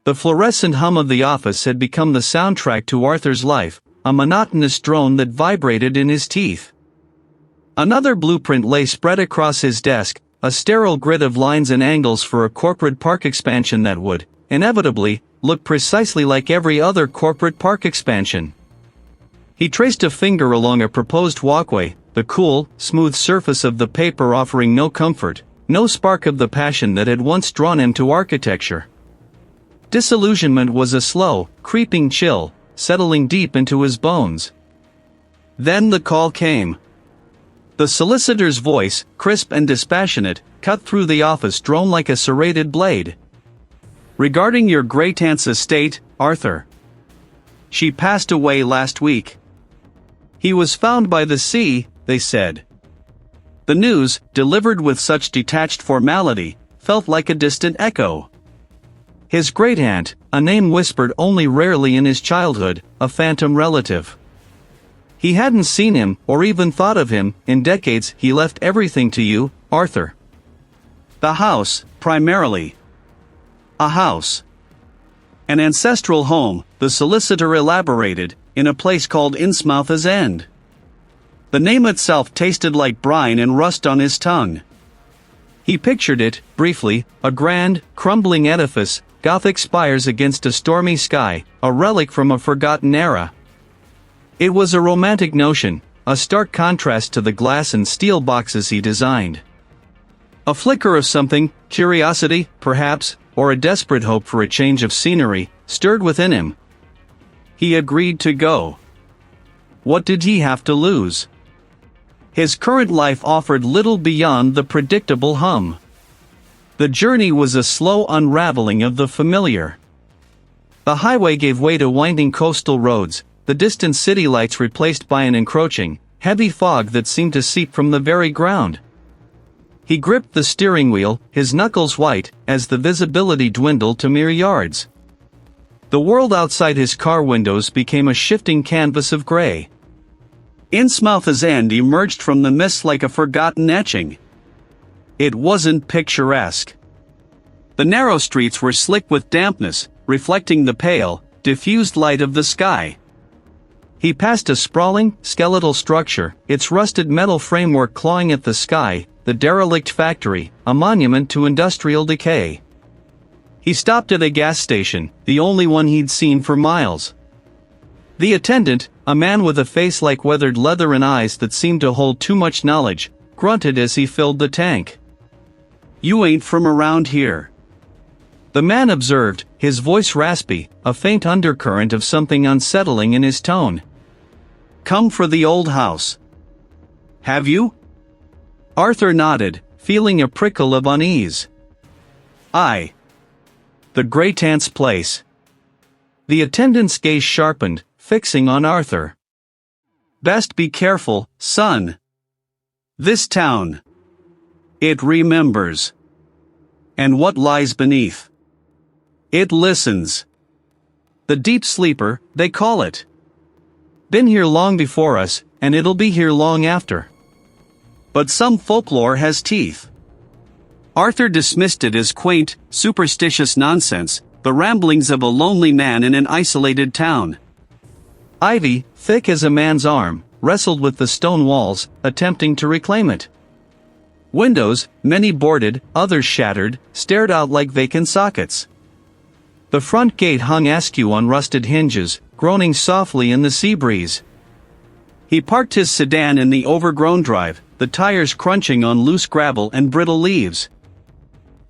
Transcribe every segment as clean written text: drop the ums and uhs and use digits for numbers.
The fluorescent hum of the office had become the soundtrack to Arthur's life, a monotonous drone that vibrated in his teeth. Another blueprint lay spread across his desk, a sterile grid of lines and angles for a corporate park expansion that would, inevitably, look precisely like every other corporate park expansion. He traced a finger along a proposed walkway, the cool, smooth surface of the paper offering no comfort, no spark of the passion that had once drawn him to architecture. Disillusionment was a slow, creeping chill, settling deep into his bones. Then the call came. The solicitor's voice, crisp and dispassionate, cut through the office drone like a serrated blade. "Regarding your great-aunt's estate, Arthur. She passed away last week. He was found by the sea," they said. The news, delivered with such detached formality, felt like a distant echo. His great-aunt, a name whispered only rarely in his childhood, a phantom relative. He hadn't seen him, or even thought of him, in decades. "He left everything to you, Arthur." "The house, primarily. A house. An ancestral home," the solicitor elaborated, "in a place called Innsmouth's End." The name itself tasted like brine and rust on his tongue. He pictured it, briefly, a grand, crumbling edifice, Gothic spires against a stormy sky, a relic from a forgotten era. It was a romantic notion, a stark contrast to the glass and steel boxes he designed. A flicker of something, curiosity, perhaps, or a desperate hope for a change of scenery, stirred within him. He agreed to go. What did he have to lose? His current life offered little beyond the predictable hum. The journey was a slow unraveling of the familiar. The highway gave way to winding coastal roads, the distant city lights replaced by an encroaching, heavy fog that seemed to seep from the very ground. He gripped the steering wheel, his knuckles white, as the visibility dwindled to mere yards. The world outside his car windows became a shifting canvas of gray. Innsmouth's End emerged from the mist like a forgotten etching. It wasn't picturesque. The narrow streets were slick with dampness, reflecting the pale, diffused light of the sky. He passed a sprawling, skeletal structure, its rusted metal framework clawing at the sky, the derelict factory, a monument to industrial decay. He stopped at a gas station, the only one he'd seen for miles. The attendant, a man with a face like weathered leather and eyes that seemed to hold too much knowledge, grunted as he filled the tank. "You ain't from around here." The man observed, his voice raspy, a faint undercurrent of something unsettling in his tone. "Come for the old house." "Have you?" Arthur nodded, feeling a prickle of unease. "Aye. The great-aunt's place." The attendant's gaze sharpened, fixing on Arthur. "Best be careful, son. This town. It remembers. And what lies beneath. It listens. The deep sleeper, they call it. Been here long before us, and it'll be here long after. But some folklore has teeth." Arthur dismissed it as quaint, superstitious nonsense, the ramblings of a lonely man in an isolated town. Ivy, thick as a man's arm, wrestled with the stone walls, attempting to reclaim it. Windows, many boarded, others shattered, stared out like vacant sockets. The front gate hung askew on rusted hinges, groaning softly in the sea breeze. He parked his sedan in the overgrown drive, the tires crunching on loose gravel and brittle leaves.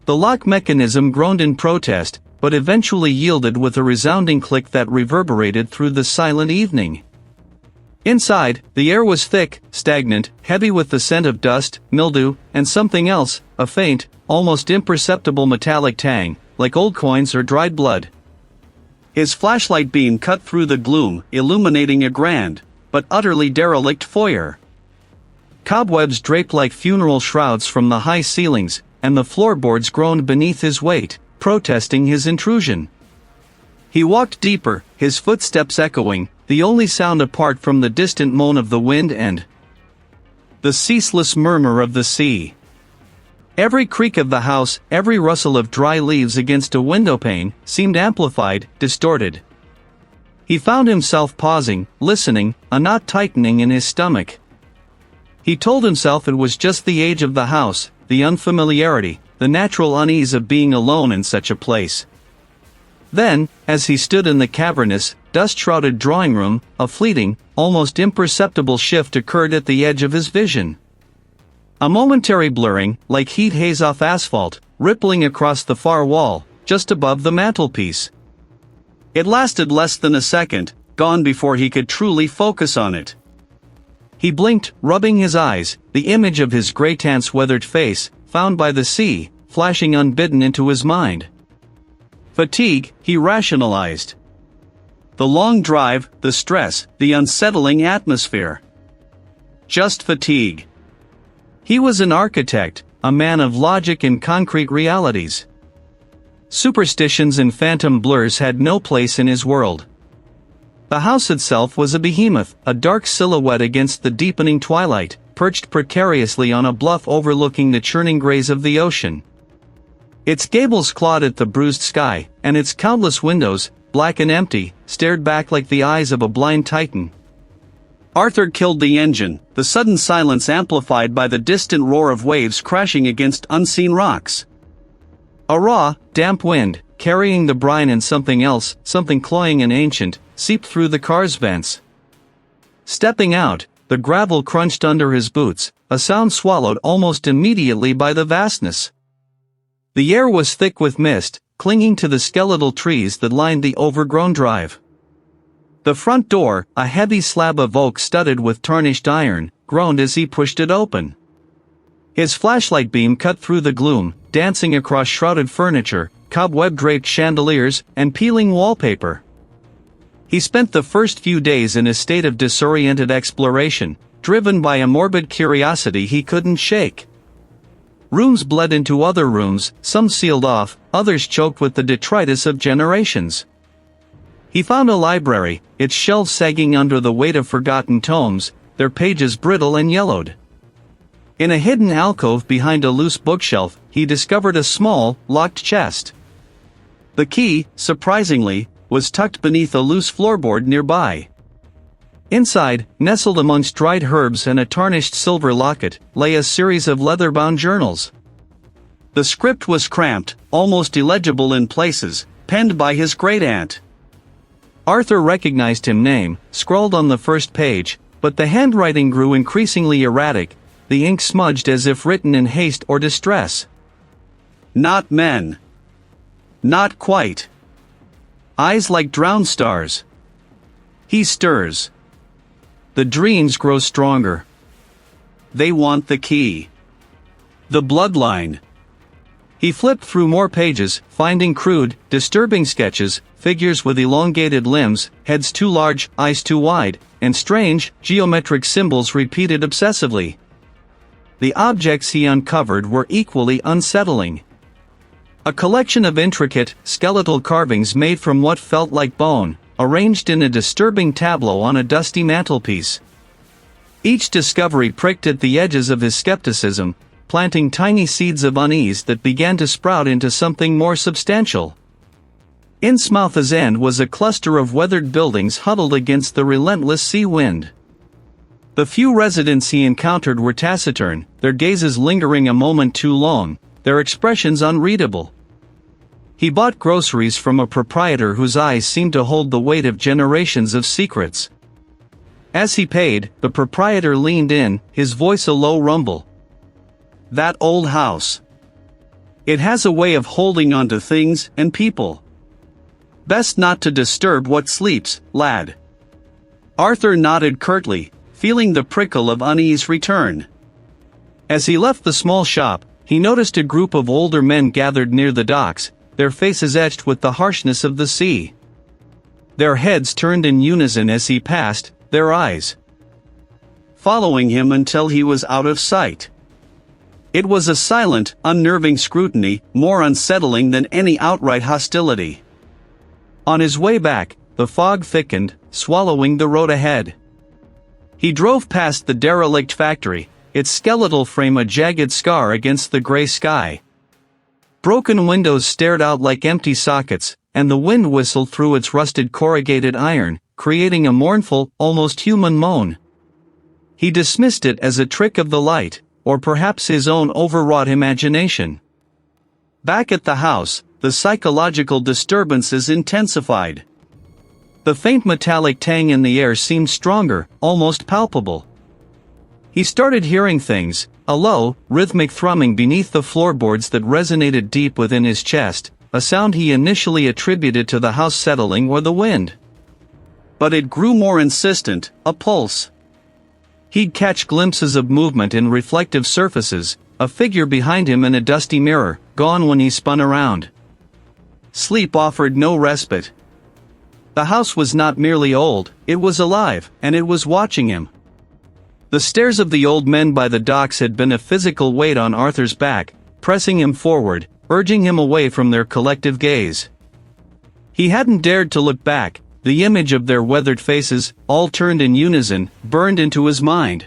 The lock mechanism groaned in protest, but eventually yielded with a resounding click that reverberated through the silent evening. Inside, the air was thick, stagnant, heavy with the scent of dust, mildew, and something else, a faint, almost imperceptible metallic tang, like old coins or dried blood. His flashlight beam cut through the gloom, illuminating a grand, but utterly derelict foyer. Cobwebs draped like funeral shrouds from the high ceilings, and the floorboards groaned beneath his weight, protesting his intrusion. He walked deeper, his footsteps echoing, the only sound apart from the distant moan of the wind and the ceaseless murmur of the sea. Every creak of the house, every rustle of dry leaves against a windowpane, seemed amplified, distorted. He found himself pausing, listening, a knot tightening in his stomach. He told himself it was just the age of the house, the unfamiliarity, the natural unease of being alone in such a place. Then, as he stood in the cavernous, dust-shrouded drawing room, a fleeting, almost imperceptible shift occurred at the edge of his vision. A momentary blurring, like heat haze off asphalt, rippling across the far wall, just above the mantelpiece. It lasted less than a second, gone before he could truly focus on it. He blinked, rubbing his eyes, the image of his grey-tant's weathered face, found by the sea, flashing unbidden into his mind. Fatigue, he rationalized. The long drive, the stress, the unsettling atmosphere. Just fatigue. He was an architect, a man of logic and concrete realities. Superstitions and phantom blurs had no place in his world. The house itself was a behemoth, a dark silhouette against the deepening twilight, perched precariously on a bluff overlooking the churning grays of the ocean. Its gables clawed at the bruised sky, and its countless windows, black and empty, stared back like the eyes of a blind titan. Arthur killed the engine, the sudden silence amplified by the distant roar of waves crashing against unseen rocks. A raw, damp wind, carrying the brine and something else, something cloying and ancient, seeped through the car's vents. Stepping out, the gravel crunched under his boots, a sound swallowed almost immediately by the vastness. The air was thick with mist, clinging to the skeletal trees that lined the overgrown drive. The front door, a heavy slab of oak studded with tarnished iron, groaned as he pushed it open. His flashlight beam cut through the gloom, dancing across shrouded furniture, cobweb-draped chandeliers, and peeling wallpaper. He spent the first few days in a state of disoriented exploration, driven by a morbid curiosity he couldn't shake. Rooms bled into other rooms, some sealed off, others choked with the detritus of generations. He found a library, its shelves sagging under the weight of forgotten tomes, their pages brittle and yellowed. In a hidden alcove behind a loose bookshelf, he discovered a small, locked chest. The key, surprisingly, was tucked beneath a loose floorboard nearby. Inside, nestled amongst dried herbs and a tarnished silver locket, lay a series of leather-bound journals. The script was cramped, almost illegible in places, penned by his great-aunt. Arthur recognized his name, scrawled on the first page, but the handwriting grew increasingly erratic, the ink smudged as if written in haste or distress. Not men. Not quite. Eyes like drowned stars. He stirs. The dreams grow stronger. They want the key. The bloodline. He flipped through more pages, finding crude, disturbing sketches, figures with elongated limbs, heads too large, eyes too wide, and strange, geometric symbols repeated obsessively. The objects he uncovered were equally unsettling. A collection of intricate, skeletal carvings made from what felt like bone, arranged in a disturbing tableau on a dusty mantelpiece. Each discovery pricked at the edges of his skepticism, planting tiny seeds of unease that began to sprout into something more substantial. Innsmouth's end was a cluster of weathered buildings huddled against the relentless sea wind. The few residents he encountered were taciturn, their gazes lingering a moment too long, their expressions unreadable. He bought groceries from a proprietor whose eyes seemed to hold the weight of generations of secrets. As he paid, the proprietor leaned in, his voice a low rumble. That old house. It has a way of holding on to things and people. Best not to disturb what sleeps, lad. Arthur nodded curtly, feeling the prickle of unease return. As he left the small shop, he noticed a group of older men gathered near the docks, their faces etched with the harshness of the sea. Their heads turned in unison as he passed, their eyes following him until he was out of sight. It was a silent, unnerving scrutiny, more unsettling than any outright hostility. On his way back, the fog thickened, swallowing the road ahead. He drove past the derelict factory, its skeletal frame a jagged scar against the gray sky. Broken windows stared out like empty sockets, and the wind whistled through its rusted corrugated iron, creating a mournful, almost human moan. He dismissed it as a trick of the light, or perhaps his own overwrought imagination. Back at the house, the psychological disturbances intensified. The faint metallic tang in the air seemed stronger, almost palpable. He started hearing things, a low, rhythmic thrumming beneath the floorboards that resonated deep within his chest, a sound he initially attributed to the house settling or the wind. But it grew more insistent, a pulse. He'd catch glimpses of movement in reflective surfaces, a figure behind him in a dusty mirror, gone when he spun around. Sleep offered no respite. The house was not merely old, it was alive, and it was watching him. The stares of the old men by the docks had been a physical weight on Arthur's back, pressing him forward, urging him away from their collective gaze. He hadn't dared to look back. The image of their weathered faces, all turned in unison, burned into his mind.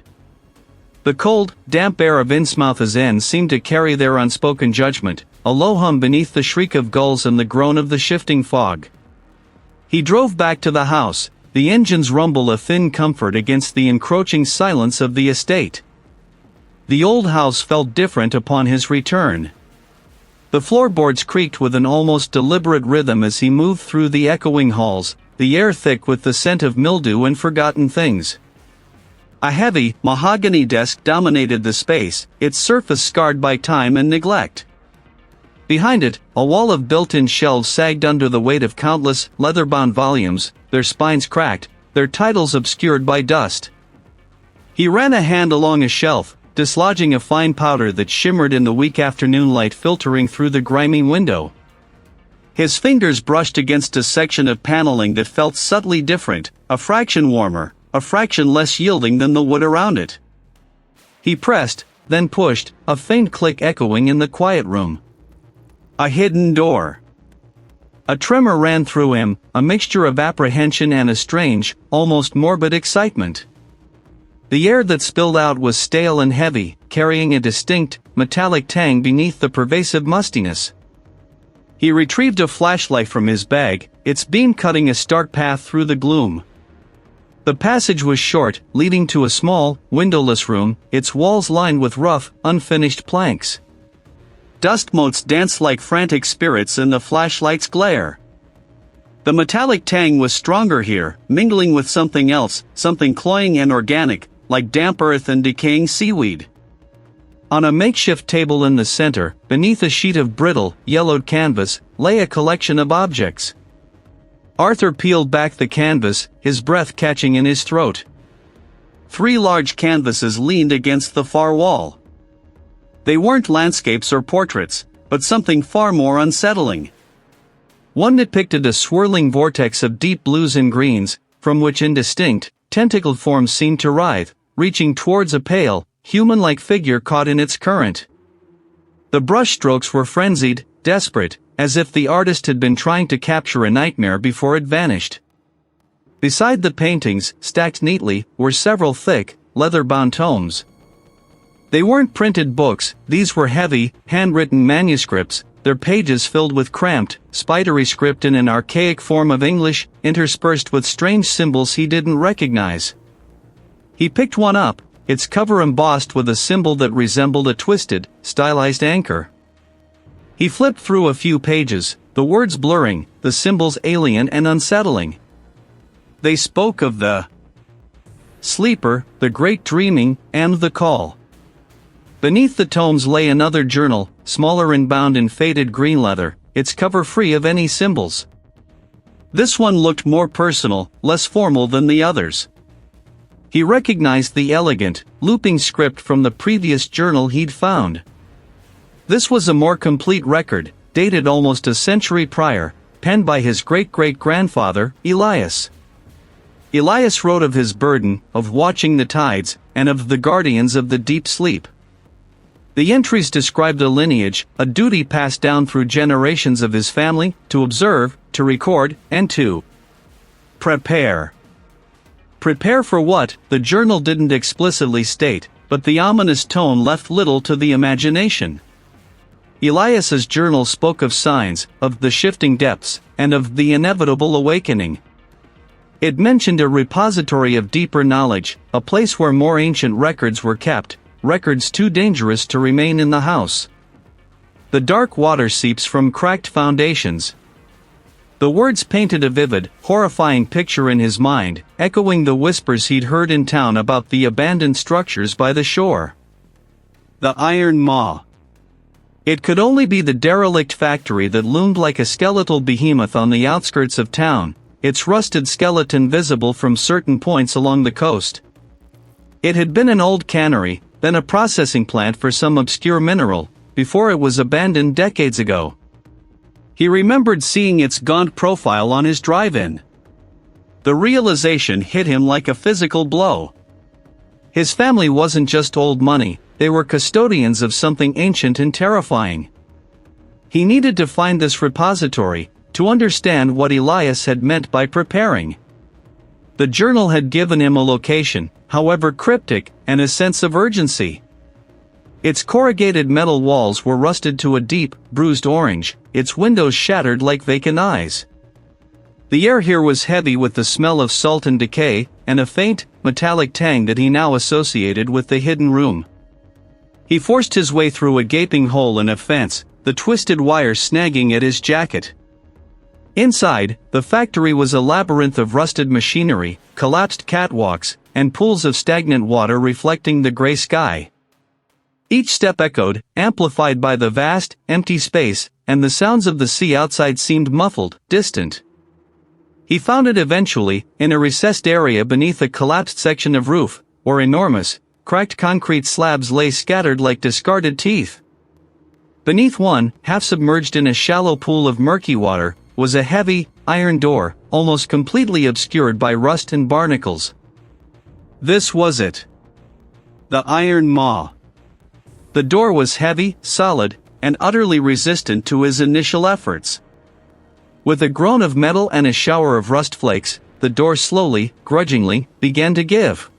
The cold, damp air of Innsmouth's end seemed to carry their unspoken judgment, a low hum beneath the shriek of gulls and the groan of the shifting fog. He drove back to the house, the engine's rumble a thin comfort against the encroaching silence of the estate. The old house felt different upon his return. The floorboards creaked with an almost deliberate rhythm as he moved through the echoing halls, the air thick with the scent of mildew and forgotten things. A heavy, mahogany desk dominated the space, its surface scarred by time and neglect. Behind it, a wall of built-in shelves sagged under the weight of countless, leather-bound volumes, their spines cracked, their titles obscured by dust. He ran a hand along a shelf, dislodging a fine powder that shimmered in the weak afternoon light filtering through the grimy window. His fingers brushed against a section of paneling that felt subtly different, a fraction warmer, a fraction less yielding than the wood around it. He pressed, then pushed, a faint click echoing in the quiet room. A hidden door. A tremor ran through him, a mixture of apprehension and a strange, almost morbid excitement. The air that spilled out was stale and heavy, carrying a distinct, metallic tang beneath the pervasive mustiness. He retrieved a flashlight from his bag, its beam cutting a stark path through the gloom. The passage was short, leading to a small, windowless room, its walls lined with rough, unfinished planks. Dust motes danced like frantic spirits in the flashlight's glare. The metallic tang was stronger here, mingling with something else, something cloying and organic, like damp earth and decaying seaweed. On a makeshift table in the center, beneath a sheet of brittle, yellowed canvas, lay a collection of objects. Arthur peeled back the canvas, his breath catching in his throat. 3 large canvases leaned against the far wall. They weren't landscapes or portraits, but something far more unsettling. One depicted a swirling vortex of deep blues and greens, from which indistinct, tentacled forms seemed to writhe, reaching towards a pale, human-like figure caught in its current. The brushstrokes were frenzied, desperate, as if the artist had been trying to capture a nightmare before it vanished. Beside the paintings, stacked neatly, were several thick, leather-bound tomes. They weren't printed books, these were heavy, handwritten manuscripts, their pages filled with cramped, spidery script in an archaic form of English, interspersed with strange symbols he didn't recognize. He picked one up, its cover embossed with a symbol that resembled a twisted, stylized anchor. He flipped through a few pages, the words blurring, the symbols alien and unsettling. They spoke of the sleeper, the great dreaming, and the call. Beneath the tomes lay another journal, smaller and bound in faded green leather, its cover free of any symbols. This one looked more personal, less formal than the others. He recognized the elegant, looping script from the previous journal he'd found. This was a more complete record, dated almost a century prior, penned by his great-great-grandfather, Elias. Elias wrote of his burden, of watching the tides, and of the guardians of the deep sleep. The entries described a lineage, a duty passed down through generations of his family, to observe, to record, and to prepare. Prepare for what, the journal didn't explicitly state, but the ominous tone left little to the imagination. Elias's journal spoke of signs, of the shifting depths, and of the inevitable awakening. It mentioned a repository of deeper knowledge, a place where more ancient records were kept, records too dangerous to remain in the house. The dark water seeps from cracked foundations. The words painted a vivid, horrifying picture in his mind, echoing the whispers he'd heard in town about the abandoned structures by the shore. The Iron Maw. It could only be the derelict factory that loomed like a skeletal behemoth on the outskirts of town, its rusted skeleton visible from certain points along the coast. It had been an old cannery, then a processing plant for some obscure mineral, before it was abandoned decades ago. He remembered seeing its gaunt profile on his drive-in. The realization hit him like a physical blow. His family wasn't just old money, they were custodians of something ancient and terrifying. He needed to find this repository, to understand what Elias had meant by preparing. The journal had given him a location, however cryptic, and a sense of urgency. Its corrugated metal walls were rusted to a deep, bruised orange, its windows shattered like vacant eyes. The air here was heavy with the smell of salt and decay, and a faint, metallic tang that he now associated with the hidden room. He forced his way through a gaping hole in a fence, the twisted wire snagging at his jacket. Inside, the factory was a labyrinth of rusted machinery, collapsed catwalks, and pools of stagnant water reflecting the gray sky. Each step echoed, amplified by the vast, empty space, and the sounds of the sea outside seemed muffled, distant. He found it eventually, in a recessed area beneath a collapsed section of roof, where enormous, cracked concrete slabs lay scattered like discarded teeth. Beneath one, half submerged in a shallow pool of murky water, was a heavy, iron door, almost completely obscured by rust and barnacles. This was it. The Iron Maw. The door was heavy, solid, and utterly resistant to his initial efforts. With a groan of metal and a shower of rust flakes, the door slowly, grudgingly, began to give.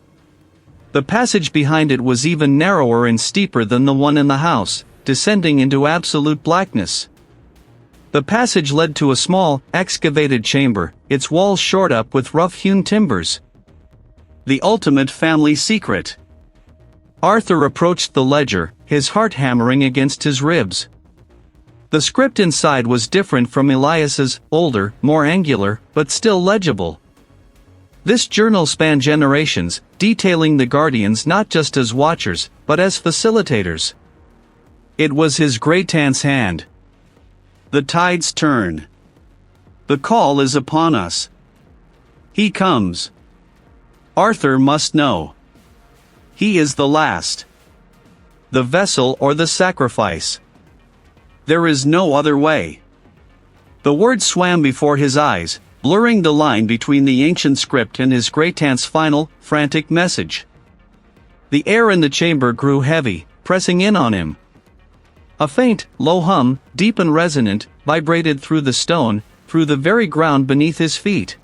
The passage behind it was even narrower and steeper than the one in the house, descending into absolute blackness. The passage led to a small, excavated chamber, its walls shored up with rough-hewn timbers. The ultimate family secret. Arthur approached the ledger, his heart hammering against his ribs. The script inside was different from Elias's, older, more angular, but still legible. This journal spanned generations, detailing the Guardians not just as watchers, but as facilitators. It was his great-aunt's hand. The tides turn. The call is upon us. He comes. Arthur must know. He is the last. The vessel or the sacrifice. There is no other way. The words swam before his eyes, blurring the line between the ancient script and his great-aunt's final, frantic message. The air in the chamber grew heavy, pressing in on him. A faint, low hum, deep and resonant, vibrated through the stone, through the very ground beneath his feet.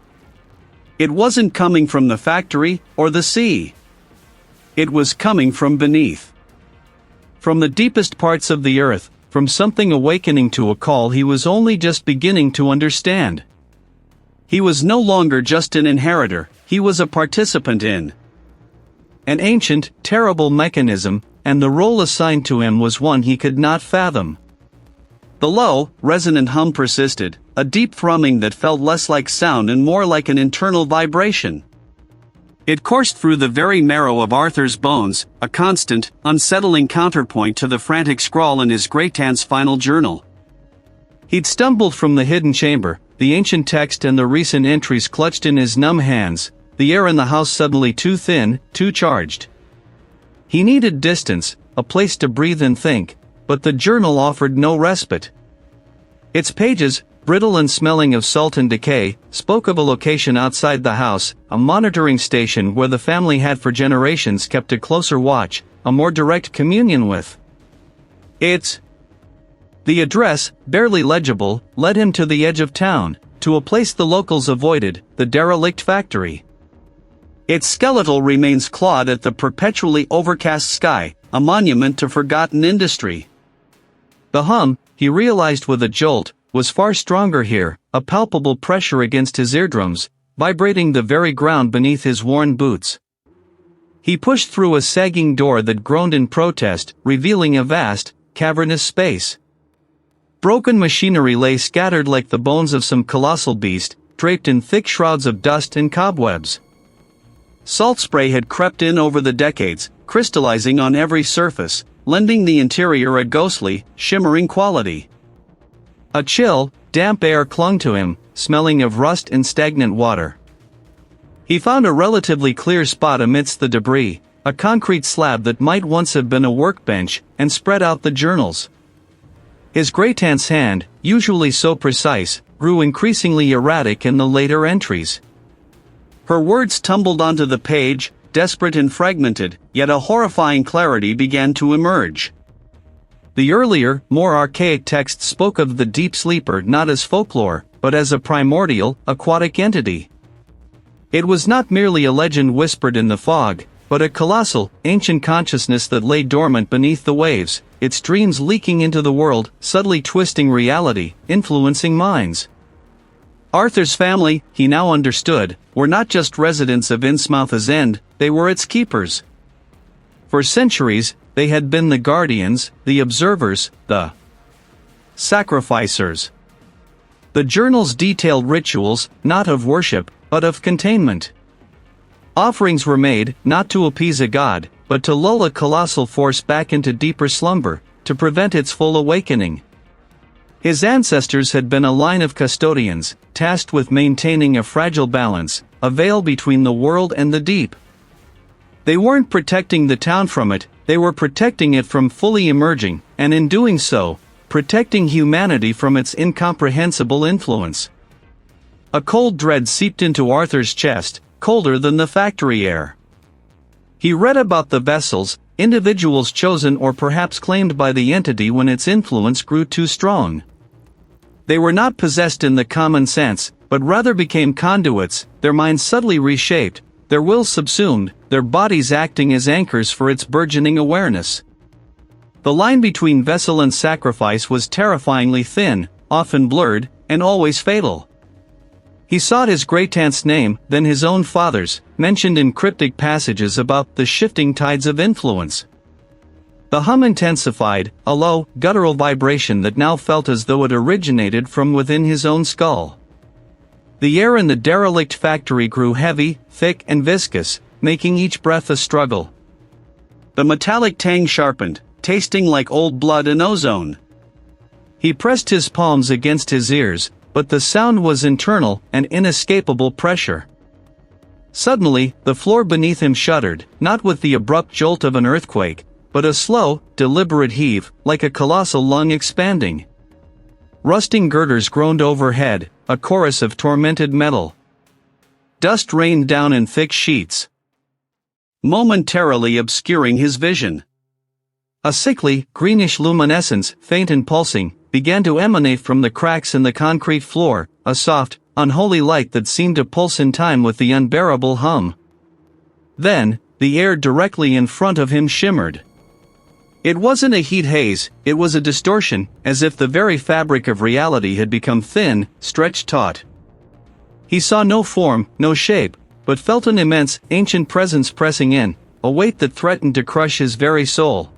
It wasn't coming from the factory, or the sea. It was coming from beneath. From the deepest parts of the earth, from something awakening to a call he was only just beginning to understand. He was no longer just an inheritor, he was a participant in an ancient, terrible mechanism, and the role assigned to him was one he could not fathom. The low, resonant hum persisted, a deep thrumming that felt less like sound and more like an internal vibration. It coursed through the very marrow of Arthur's bones, a constant, unsettling counterpoint to the frantic scrawl in his great-aunt's final journal. He'd stumbled from the hidden chamber, the ancient text and the recent entries clutched in his numb hands, the air in the house suddenly too thin, too charged. He needed distance, a place to breathe and think, but the journal offered no respite. Its pages, brittle and smelling of salt and decay, spoke of a location outside the house, a monitoring station where the family had for generations kept a closer watch, a more direct communion with. The address, barely legible, led him to the edge of town, to a place the locals avoided, the derelict factory. Its skeletal remains clawed at the perpetually overcast sky, a monument to forgotten industry. The hum, he realized with a jolt, was far stronger here, a palpable pressure against his eardrums, vibrating the very ground beneath his worn boots. He pushed through a sagging door that groaned in protest, revealing a vast, cavernous space. Broken machinery lay scattered like the bones of some colossal beast, draped in thick shrouds of dust and cobwebs. Salt spray had crept in over the decades, crystallizing on every surface, lending the interior a ghostly, shimmering quality. A chill, damp air clung to him, smelling of rust and stagnant water. He found a relatively clear spot amidst the debris, a concrete slab that might once have been a workbench, and spread out the journals. His grey-tant's hand, usually so precise, grew increasingly erratic in the later entries. Her words tumbled onto the page, desperate and fragmented, yet a horrifying clarity began to emerge. The earlier, more archaic text spoke of the deep sleeper not as folklore, but as a primordial, aquatic entity. It was not merely a legend whispered in the fog, but a colossal, ancient consciousness that lay dormant beneath the waves, its dreams leaking into the world, subtly twisting reality, influencing minds. Arthur's family, he now understood, were not just residents of Innsmouth's End, they were its keepers. For centuries, they had been the guardians, the observers, the sacrificers. The journals detailed rituals, not of worship, but of containment. Offerings were made, not to appease a god, but to lull a colossal force back into deeper slumber, to prevent its full awakening. His ancestors had been a line of custodians, tasked with maintaining a fragile balance, a veil between the world and the deep. They weren't protecting the town from it, they were protecting it from fully emerging, and in doing so, protecting humanity from its incomprehensible influence. A cold dread seeped into Arthur's chest, colder than the factory air. He read about the vessels, individuals chosen or perhaps claimed by the entity when its influence grew too strong. They were not possessed in the common sense, but rather became conduits, their minds subtly reshaped, their wills subsumed, their bodies acting as anchors for its burgeoning awareness. The line between vessel and sacrifice was terrifyingly thin, often blurred, and always fatal. He sought his great-aunt's name, then his own father's, mentioned in cryptic passages about the shifting tides of influence. The hum intensified, a low, guttural vibration that now felt as though it originated from within his own skull. The air in the derelict factory grew heavy, thick and viscous, making each breath a struggle. The metallic tang sharpened, tasting like old blood and ozone. He pressed his palms against his ears, but the sound was internal, an inescapable pressure. Suddenly, the floor beneath him shuddered, not with the abrupt jolt of an earthquake, but a slow, deliberate heave, like a colossal lung expanding. Rusting girders groaned overhead, a chorus of tormented metal. Dust rained down in thick sheets, momentarily obscuring his vision. A sickly, greenish luminescence, faint and pulsing, began to emanate from the cracks in the concrete floor, a soft, unholy light that seemed to pulse in time with the unbearable hum. Then, the air directly in front of him shimmered. It wasn't a heat haze, it was a distortion, as if the very fabric of reality had become thin, stretched taut. He saw no form, no shape, but felt an immense, ancient presence pressing in, a weight that threatened to crush his very soul.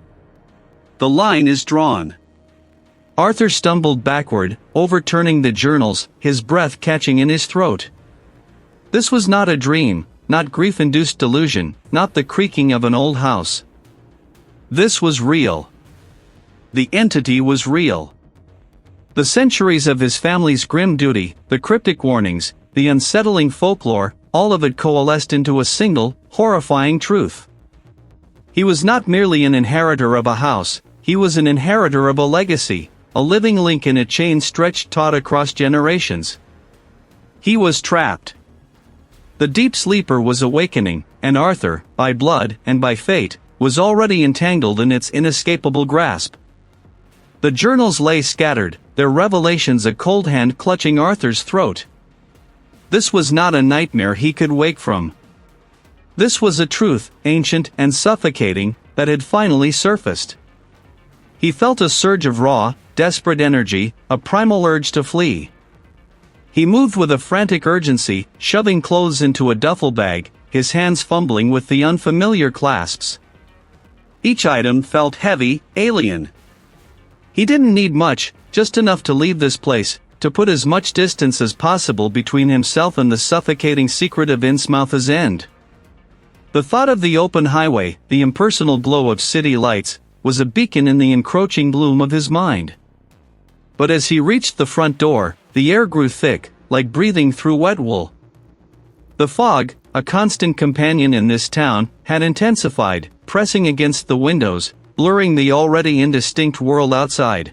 The line is drawn. Arthur stumbled backward, overturning the journals, his breath catching in his throat. This was not a dream, not grief-induced delusion, not the creaking of an old house. This was real. The entity was real. The centuries of his family's grim duty, the cryptic warnings, the unsettling folklore, all of it coalesced into a single, horrifying truth. He was not merely an inheritor of a house, he was an inheritor of a legacy, a living link in a chain stretched taut across generations. He was trapped. The deep sleeper was awakening, and Arthur, by blood and by fate, was already entangled in its inescapable grasp. The journals lay scattered, their revelations a cold hand clutching Arthur's throat. This was not a nightmare he could wake from. This was a truth, ancient and suffocating, that had finally surfaced. He felt a surge of raw, desperate energy, a primal urge to flee. He moved with a frantic urgency, shoving clothes into a duffel bag, his hands fumbling with the unfamiliar clasps. Each item felt heavy, alien. He didn't need much, just enough to leave this place, to put as much distance as possible between himself and the suffocating secret of Innsmouth's end. The thought of the open highway, the impersonal glow of city lights, was a beacon in the encroaching gloom of his mind. But as he reached the front door, the air grew thick, like breathing through wet wool. The fog, a constant companion in this town, had intensified, pressing against the windows, blurring the already indistinct world outside.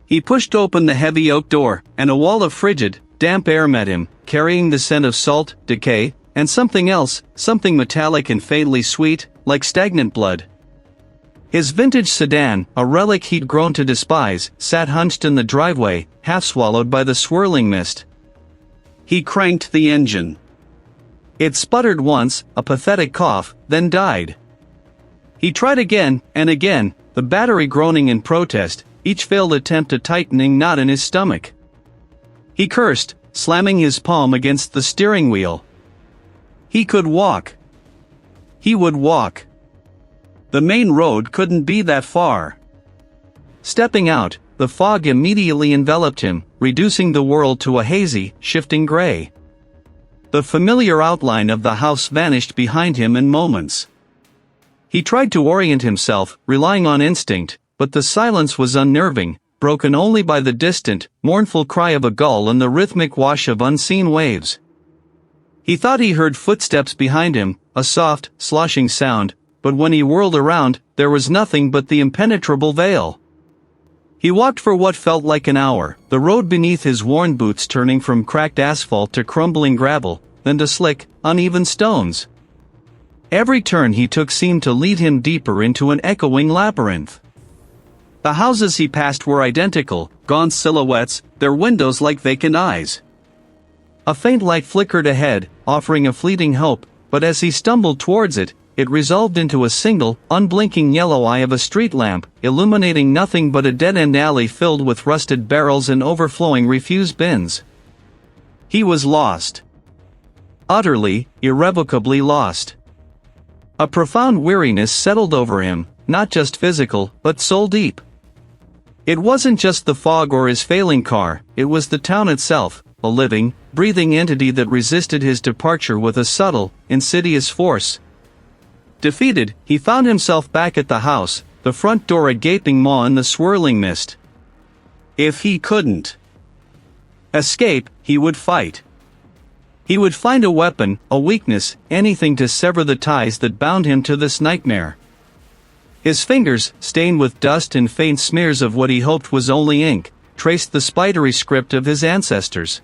He pushed open the heavy oak door, and a wall of frigid, damp air met him, carrying the scent of salt, decay, and something else, something metallic and faintly sweet, like stagnant blood. His vintage sedan, a relic he'd grown to despise, sat hunched in the driveway, half swallowed by the swirling mist. He cranked the engine. It sputtered once, a pathetic cough, then died. He tried again, and again, the battery groaning in protest, each failed attempt a tightening knot in his stomach. He cursed, slamming his palm against the steering wheel. He could walk. He would walk. The main road couldn't be that far. Stepping out, the fog immediately enveloped him, reducing the world to a hazy, shifting gray. The familiar outline of the house vanished behind him in moments. He tried to orient himself, relying on instinct, but the silence was unnerving, broken only by the distant, mournful cry of a gull and the rhythmic wash of unseen waves. He thought he heard footsteps behind him, a soft, sloshing sound, but when he whirled around, there was nothing but the impenetrable veil. He walked for what felt like an hour, the road beneath his worn boots turning from cracked asphalt to crumbling gravel, then to slick, uneven stones. Every turn he took seemed to lead him deeper into an echoing labyrinth. The houses he passed were identical, gaunt silhouettes, their windows like vacant eyes. A faint light flickered ahead, offering a fleeting hope, but as he stumbled towards it, it resolved into a single, unblinking yellow eye of a street lamp, illuminating nothing but a dead-end alley filled with rusted barrels and overflowing refuse bins. He was lost. Utterly, irrevocably lost. A profound weariness settled over him, not just physical, but soul-deep. It wasn't just the fog or his failing car, it was the town itself, a living, breathing entity that resisted his departure with a subtle, insidious force. Defeated, he found himself back at the house, the front door a gaping maw in the swirling mist. If he couldn't escape, he would fight. He would find a weapon, a weakness, anything to sever the ties that bound him to this nightmare. His fingers, stained with dust and faint smears of what he hoped was only ink, traced the spidery script of his ancestors.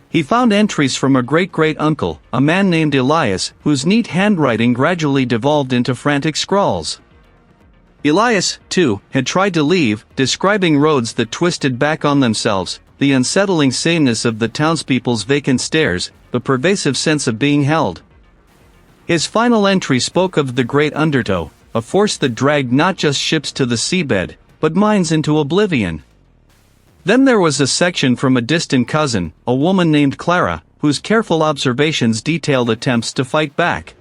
He found entries from a great-great-uncle, a man named Elias, whose neat handwriting gradually devolved into frantic scrawls. Elias, too, had tried to leave, describing roads that twisted back on themselves, the unsettling sameness of the townspeople's vacant stares, the pervasive sense of being held. His final entry spoke of the great undertow, a force that dragged not just ships to the seabed, but minds into oblivion. Then there was a section from a distant cousin, a woman named Clara, whose careful observations detailed attempts to fight back.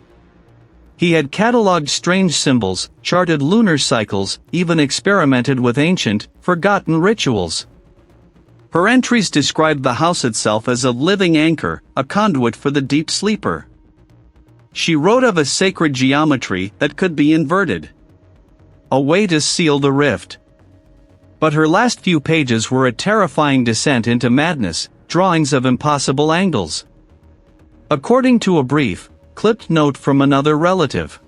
He had catalogued strange symbols, charted lunar cycles, even experimented with ancient, forgotten rituals. Her entries described the house itself as a living anchor, a conduit for the deep sleeper. She wrote of a sacred geometry that could be inverted. A way to seal the rift. But her last few pages were a terrifying descent into madness, drawings of impossible angles. According to a brief, clipped note from another relative,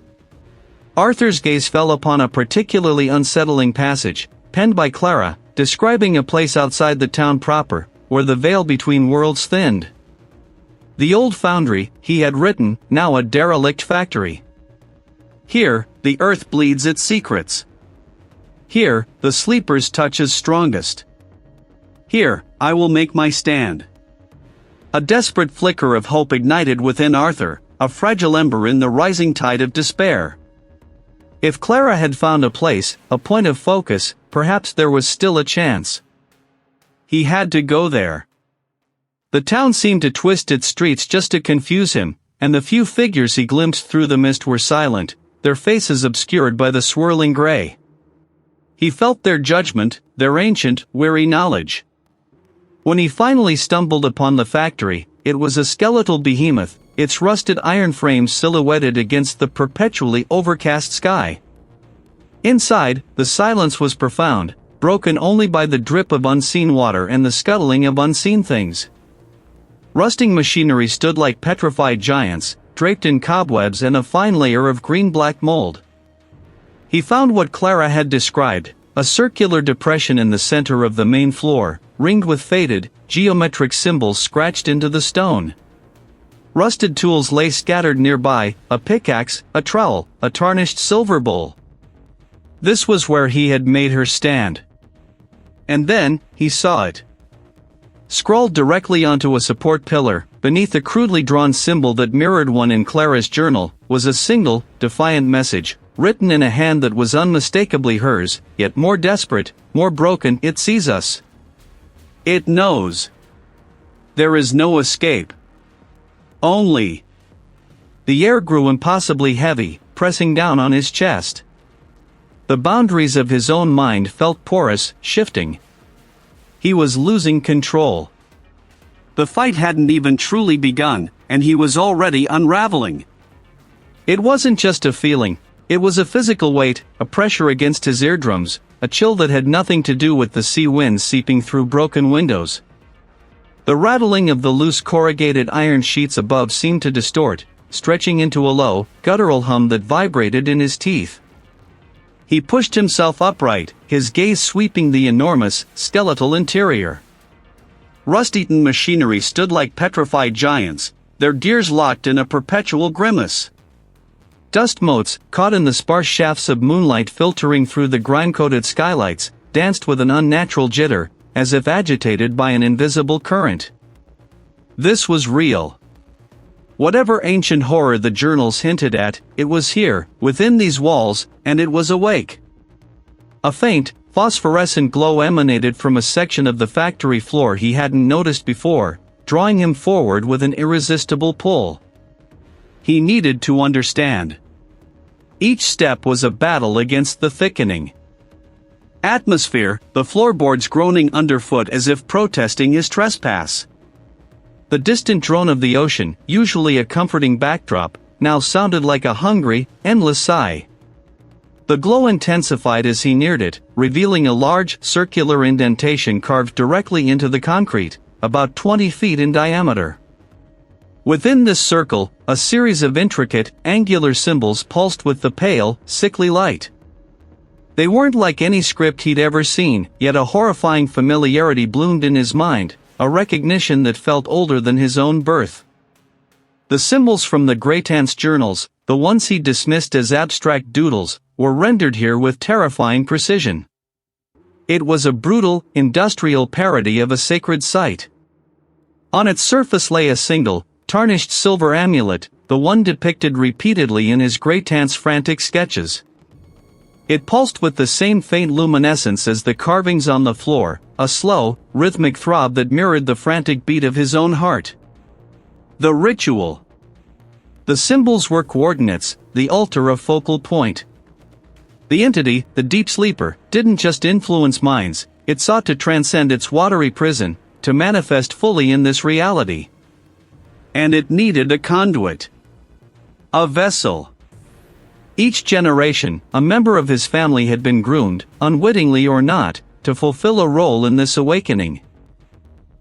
Arthur's gaze fell upon a particularly unsettling passage, penned by Clara, describing a place outside the town proper, where the veil between worlds thinned. The old foundry, he had written, now a derelict factory. Here, the earth bleeds its secrets. Here, the sleeper's touch is strongest. Here, I will make my stand. A desperate flicker of hope ignited within Arthur, a fragile ember in the rising tide of despair. If Clara had found a place, a point of focus, perhaps there was still a chance. He had to go there. The town seemed to twist its streets just to confuse him, and the few figures he glimpsed through the mist were silent, their faces obscured by the swirling gray. He felt their judgment, their ancient, weary knowledge. When he finally stumbled upon the factory, it was a skeletal behemoth, its rusted iron frames silhouetted against the perpetually overcast sky. Inside, the silence was profound, broken only by the drip of unseen water and the scuttling of unseen things. Rusting machinery stood like petrified giants, draped in cobwebs and a fine layer of green-black mold. He found what Clara had described, a circular depression in the center of the main floor, ringed with faded, geometric symbols scratched into the stone. Rusted tools lay scattered nearby, a pickaxe, a trowel, a tarnished silver bowl. This was where he had made her stand. And then, he saw it. Scrawled directly onto a support pillar, beneath a crudely drawn symbol that mirrored one in Clara's journal, was a single, defiant message, written in a hand that was unmistakably hers, yet more desperate, more broken. It sees us. It knows. There is no escape. Only. The air grew impossibly heavy, pressing down on his chest. The boundaries of his own mind felt porous, shifting. He was losing control. The fight hadn't even truly begun, and he was already unraveling. It wasn't just a feeling, it was a physical weight, a pressure against his eardrums, a chill that had nothing to do with the sea winds seeping through broken windows. The rattling of the loose corrugated iron sheets above seemed to distort, stretching into a low, guttural hum that vibrated in his teeth. He pushed himself upright, his gaze sweeping the enormous, skeletal interior. Rust-eaten machinery stood like petrified giants, their gears locked in a perpetual grimace. Dust motes, caught in the sparse shafts of moonlight filtering through the grime-coated skylights, danced with an unnatural jitter, as if agitated by an invisible current. This was real. Whatever ancient horror the journals hinted at, it was here, within these walls, and it was awake. A faint, phosphorescent glow emanated from a section of the factory floor he hadn't noticed before, drawing him forward with an irresistible pull. He needed to understand. Each step was a battle against the thickening atmosphere, the floorboards groaning underfoot as if protesting his trespass. The distant drone of the ocean, usually a comforting backdrop, now sounded like a hungry, endless sigh. The glow intensified as he neared it, revealing a large, circular indentation carved directly into the concrete, about 20 feet in diameter. Within this circle, a series of intricate, angular symbols pulsed with the pale, sickly light. They weren't like any script he'd ever seen, yet a horrifying familiarity bloomed in his mind, a recognition that felt older than his own birth. The symbols from the Greytance journals, the ones he dismissed as abstract doodles, were rendered here with terrifying precision. It was a brutal, industrial parody of a sacred site. On its surface lay a single, tarnished silver amulet, the one depicted repeatedly in his Greytance frantic sketches. It pulsed with the same faint luminescence as the carvings on the floor, a slow, rhythmic throb that mirrored the frantic beat of his own heart. The ritual. The symbols were coordinates, the altar a focal point. The entity, the deep sleeper, didn't just influence minds, it sought to transcend its watery prison, to manifest fully in this reality. And it needed a conduit. A vessel. Each generation, a member of his family had been groomed, unwittingly or not, to fulfill a role in this awakening.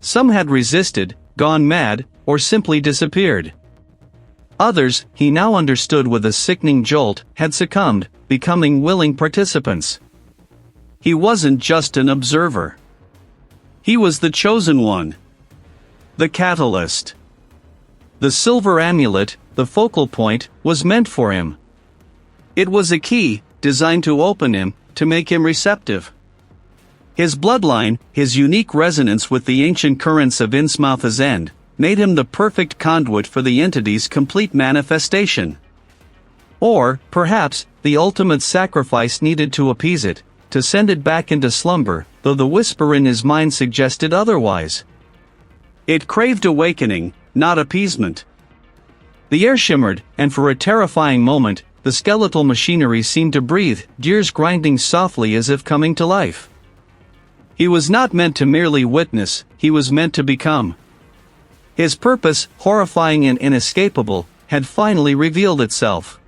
Some had resisted, gone mad, or simply disappeared. Others, he now understood with a sickening jolt, had succumbed, becoming willing participants. He wasn't just an observer. He was the chosen one. The catalyst. The silver amulet, the focal point, was meant for him. It was a key, designed to open him, to make him receptive. His bloodline, his unique resonance with the ancient currents of Innsmouth's end, made him the perfect conduit for the entity's complete manifestation. Or, perhaps, the ultimate sacrifice needed to appease it, to send it back into slumber, though the whisper in his mind suggested otherwise. It craved awakening, not appeasement. The air shimmered, and for a terrifying moment, the skeletal machinery seemed to breathe, gears grinding softly as if coming to life. He was not meant to merely witness, he was meant to become. His purpose, horrifying and inescapable, had finally revealed itself.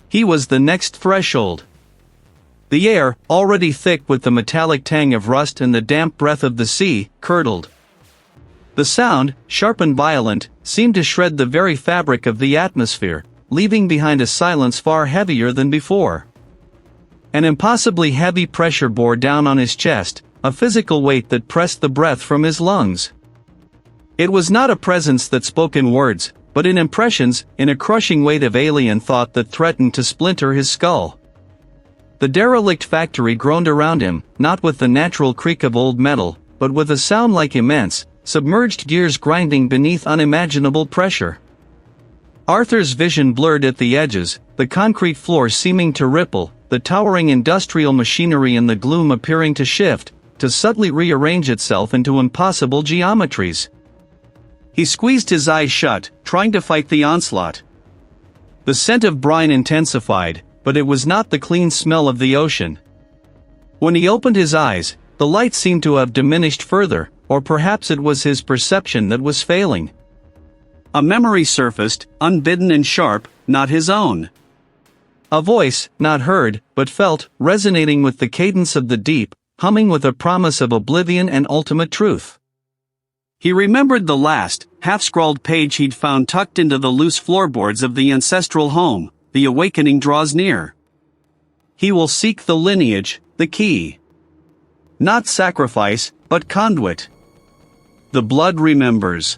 He was the next threshold. The air, already thick with the metallic tang of rust and the damp breath of the sea, curdled. The sound, sharp and violent, seemed to shred the very fabric of the atmosphere, leaving behind a silence far heavier than before. An impossibly heavy pressure bore down on his chest, a physical weight that pressed the breath from his lungs. It was not a presence that spoke in words, but in impressions, in a crushing weight of alien thought that threatened to splinter his skull. The derelict factory groaned around him, not with the natural creak of old metal, but with a sound like immense, submerged gears grinding beneath unimaginable pressure. Arthur's vision blurred at the edges, the concrete floor seeming to ripple, the towering industrial machinery in the gloom appearing to shift, to subtly rearrange itself into impossible geometries. He squeezed his eyes shut, trying to fight the onslaught. The scent of brine intensified, but it was not the clean smell of the ocean. When he opened his eyes, the light seemed to have diminished further, or perhaps it was his perception that was failing. A memory surfaced, unbidden and sharp, not his own. A voice, not heard, but felt, resonating with the cadence of the deep, humming with a promise of oblivion and ultimate truth. He remembered the last, half-scrawled page he'd found tucked into the loose floorboards of the ancestral home. The awakening draws near. He will seek the lineage, the key. Not sacrifice, but conduit. The blood remembers.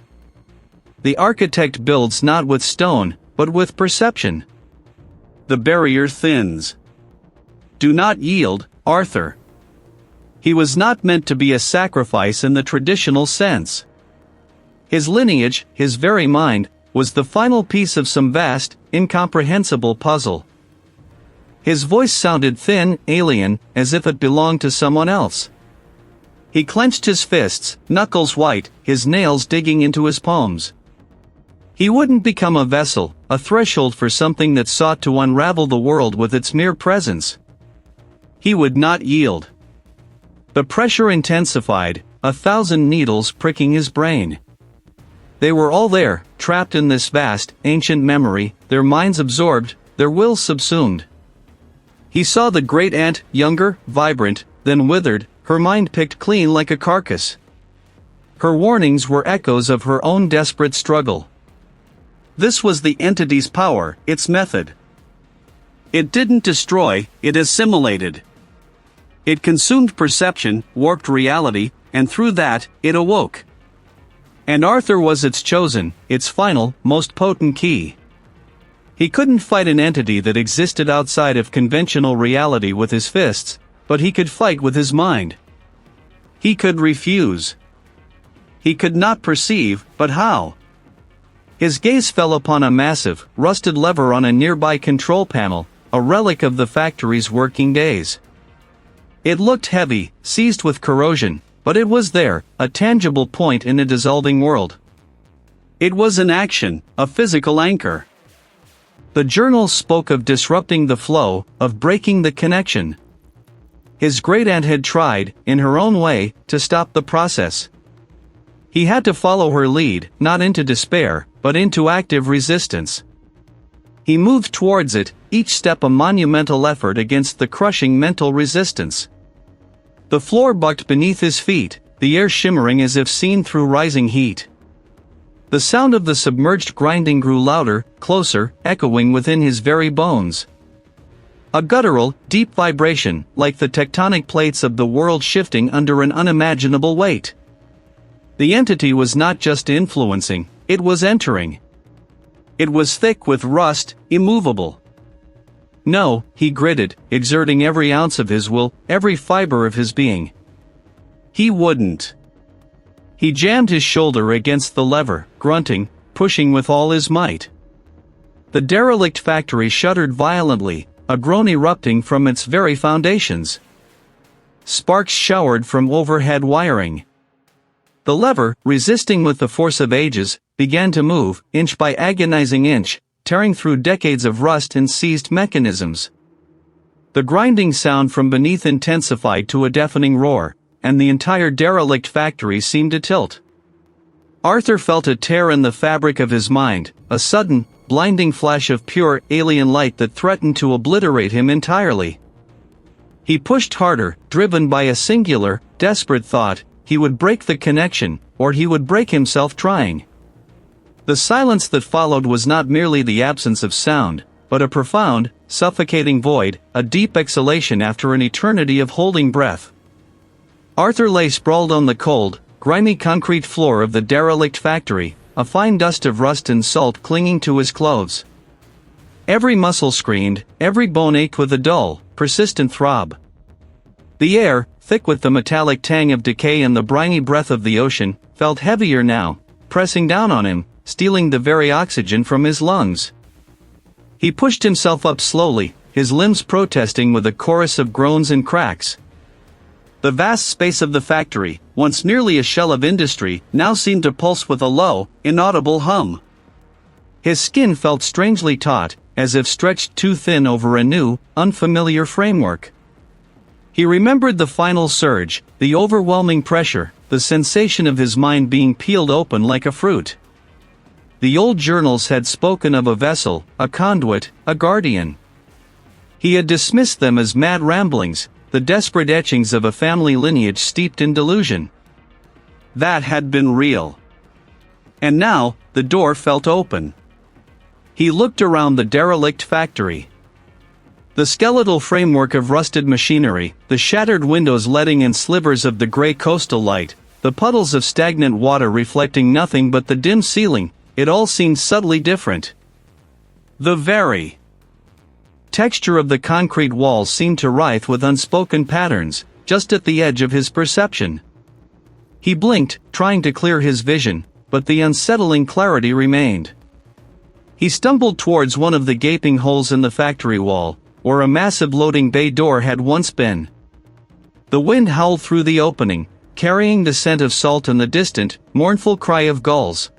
The architect builds not with stone, but with perception. The barrier thins. Do not yield, Arthur. He was not meant to be a sacrifice in the traditional sense. His lineage, his very mind, was the final piece of some vast, incomprehensible puzzle. His voice sounded thin, alien, as if it belonged to someone else. He clenched his fists, knuckles white, his nails digging into his palms. He wouldn't become a vessel, a threshold for something that sought to unravel the world with its mere presence. He would not yield. The pressure intensified, 1,000 needles pricking his brain. They were all there, trapped in this vast, ancient memory, their minds absorbed, their wills subsumed. He saw the great ant, younger, vibrant, then withered, her mind picked clean like a carcass. Her warnings were echoes of her own desperate struggle. This was the entity's power, its method. It didn't destroy, it assimilated. It consumed perception, warped reality, and through that, it awoke. And Arthur was its chosen, its final, most potent key. He couldn't fight an entity that existed outside of conventional reality with his fists, but he could fight with his mind. He could refuse. He could not perceive, but how? His gaze fell upon a massive, rusted lever on a nearby control panel, a relic of the factory's working days. It looked heavy, seized with corrosion, but it was there, a tangible point in a dissolving world. It was an action, a physical anchor. The journal spoke of disrupting the flow, of breaking the connection. His great-aunt had tried, in her own way, to stop the process. He had to follow her lead, not into despair, but into active resistance. He moved towards it, each step a monumental effort against the crushing mental resistance. The floor bucked beneath his feet, the air shimmering as if seen through rising heat. The sound of the submerged grinding grew louder, closer, echoing within his very bones. A guttural, deep vibration, like the tectonic plates of the world shifting under an unimaginable weight. The entity was not just influencing, it was entering. It was thick with rust, immovable. No, he gritted, exerting every ounce of his will, every fiber of his being. He wouldn't. He jammed his shoulder against the lever, grunting, pushing with all his might. The derelict factory shuddered violently, a groan erupting from its very foundations. Sparks showered from overhead wiring. The lever, resisting with the force of ages, began to move, inch by agonizing inch, tearing through decades of rust and seized mechanisms. The grinding sound from beneath intensified to a deafening roar, and the entire derelict factory seemed to tilt. Arthur felt a tear in the fabric of his mind, a sudden, blinding flash of pure, alien light that threatened to obliterate him entirely. He pushed harder, driven by a singular, desperate thought: he would break the connection, or he would break himself trying. The silence that followed was not merely the absence of sound, but a profound, suffocating void, a deep exhalation after an eternity of holding breath. Arthur lay sprawled on the cold, grimy concrete floor of the derelict factory, a fine dust of rust and salt clinging to his clothes. Every muscle screamed, every bone ached with a dull, persistent throb. The air, thick with the metallic tang of decay and the briny breath of the ocean, felt heavier now, pressing down on him, stealing the very oxygen from his lungs. He pushed himself up slowly, his limbs protesting with a chorus of groans and cracks. The vast space of the factory, once merely a shell of industry, now seemed to pulse with a low, inaudible hum. His skin felt strangely taut, as if stretched too thin over a new, unfamiliar framework. He remembered the final surge, the overwhelming pressure, the sensation of his mind being peeled open like a fruit. The old journals had spoken of a vessel, a conduit, a guardian. He had dismissed them as mad ramblings, the desperate etchings of a family lineage steeped in delusion. That had been real. And now, the door felt open. He looked around the derelict factory. The skeletal framework of rusted machinery, the shattered windows letting in slivers of the gray coastal light, the puddles of stagnant water reflecting nothing but the dim ceiling, it all seemed subtly different. The very texture of the concrete walls seemed to writhe with unspoken patterns, just at the edge of his perception. He blinked, trying to clear his vision, but the unsettling clarity remained. He stumbled towards one of the gaping holes in the factory wall, where a massive loading bay door had once been. The wind howled through the opening, carrying the scent of salt and the distant, mournful cry of gulls.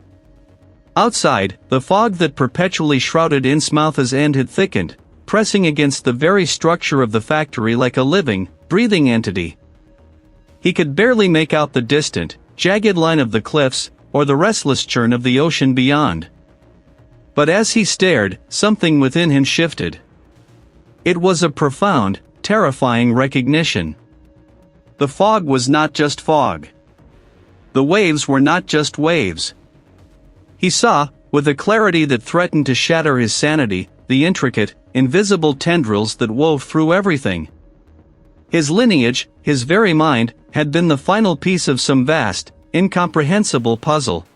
Outside, the fog that perpetually shrouded Innsmouth's end had thickened, pressing against the very structure of the factory like a living, breathing entity. He could barely make out the distant, jagged line of the cliffs, or the restless churn of the ocean beyond. But as he stared, something within him shifted. It was a profound, terrifying recognition. The fog was not just fog. The waves were not just waves. He saw, with a clarity that threatened to shatter his sanity, the intricate, invisible tendrils that wove through everything. His lineage, his very mind, had been the final piece of some vast, incomprehensible puzzle.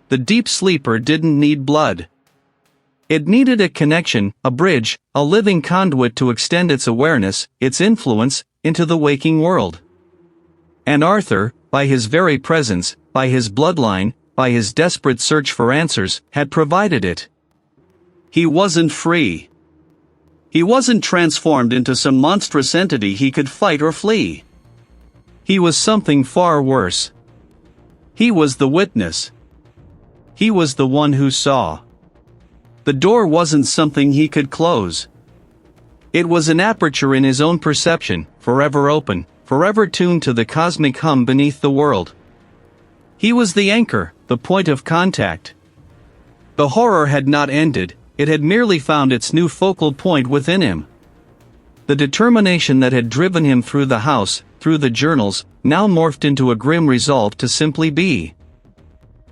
The deep sleeper didn't need blood. It needed a connection, a bridge, a living conduit to extend its awareness, its influence, into the waking world. And Arthur, by his very presence, by his bloodline, by his desperate search for answers, had provided it. He wasn't free. He wasn't transformed into some monstrous entity he could fight or flee. He was something far worse. He was the witness. He was the one who saw. The door wasn't something he could close. It was an aperture in his own perception, forever open, forever tuned to the cosmic hum beneath the world. He was the anchor, the point of contact. The horror had not ended, it had merely found its new focal point within him. The determination that had driven him through the house, through the journals, now morphed into a grim resolve to simply be.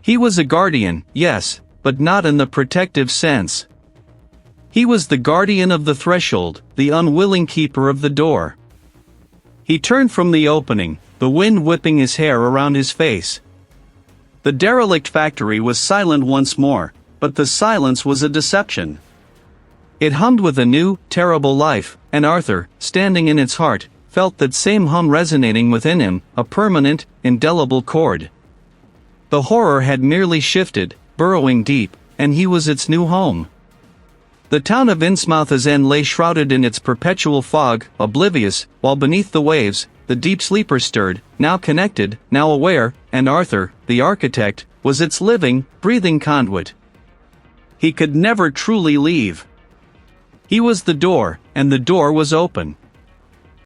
He was a guardian, yes, but not in the protective sense. He was the guardian of the threshold, the unwilling keeper of the door. He turned from the opening, the wind whipping his hair around his face. The derelict factory was silent once more, but the silence was a deception. It hummed with a new, terrible life, and Arthur, standing in its heart, felt that same hum resonating within him, a permanent, indelible chord. The horror had merely shifted, burrowing deep, and he was its new home. The town of Innsmouth's end lay shrouded in its perpetual fog, oblivious, while beneath the waves, the deep sleeper stirred, now connected, now aware, and Arthur, the architect, was its living, breathing conduit. He could never truly leave. He was the door, and the door was open.